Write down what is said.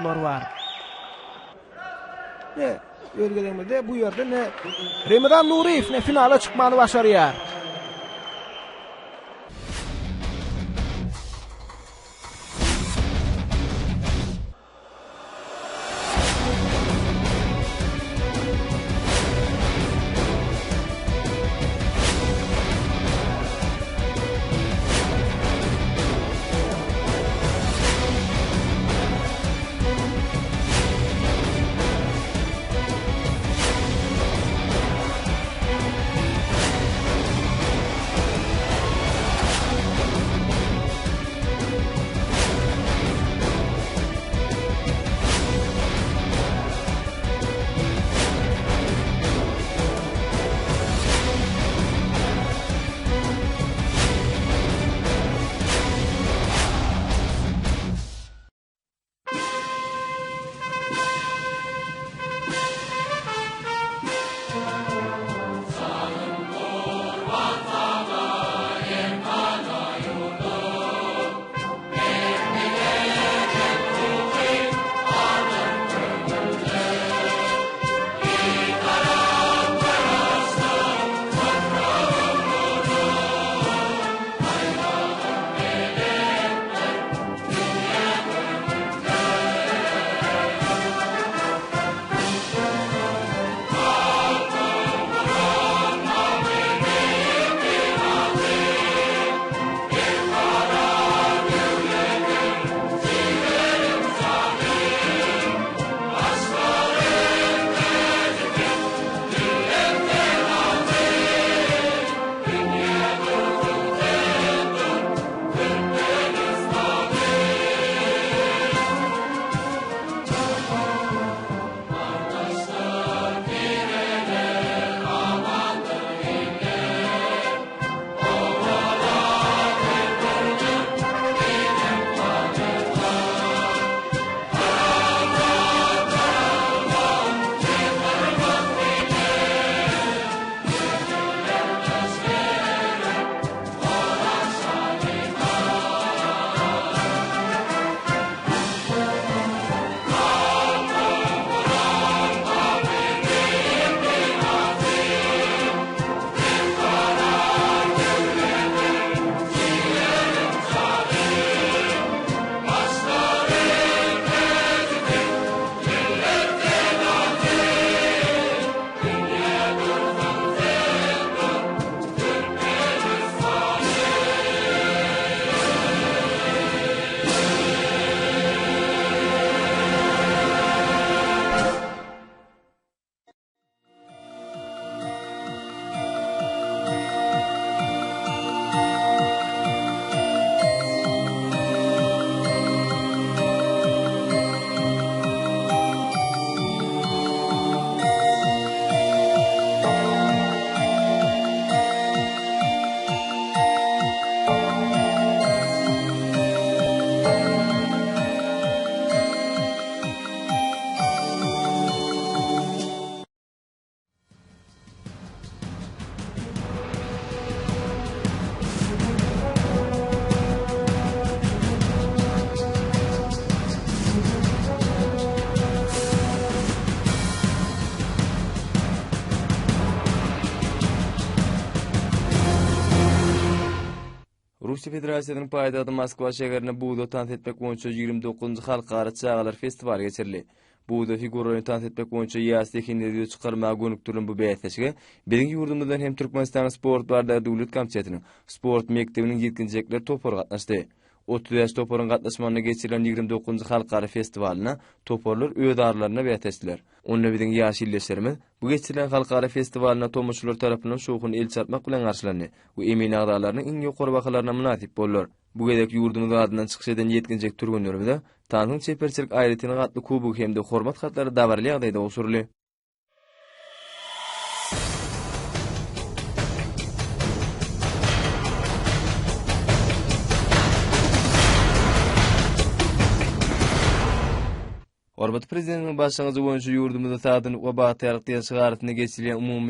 oyuncular var. Örgülemede bu yerde ne Ramadan Nuriyev ne finala çıkmanı başarıyor. Russiya Federasyasının paýtagty Moskwa şäherine budo tanıt etmek boýunça 29-njy Halkara çağalar festivali geçirildi. Budo figuralarını tanıt etmek boýunça ýaşy tekinleri çykarmagy gönükdiren bu beýteşige biziň ýurdumyzdan hem Türkmenistan sport barda döwlet komitetiniň sport mektebiniň ýetkinjekler topor gatnaşdy. 30 ýaş toporun gatnaşmagyna geçirilen 29-njy Halkara festivalina toporlar öz arlaryna beýteşdiler. Onda biziň ýaş illeşlerimiz bu geçirilen Halkara festivalina tomoşçular tarapyndan şoğun el çarpmak bilen garşylandy. Bu emin agdalarynyň iň ýokary bahalaryna munasip bolýar. Bu gedek ýurdumyz adyndan çykyş eden ýetkinjek türgünlerimizde Tanrıň çeperçilik aýratyny gatly kubuk hemde hormat hatlary dabarly ýagdaýda osurly. Hormat prezidentiň başçylygy boýunça ýurdumyzda sadyň we bagty ýarykdy ýaşygaryny geçirilen umumy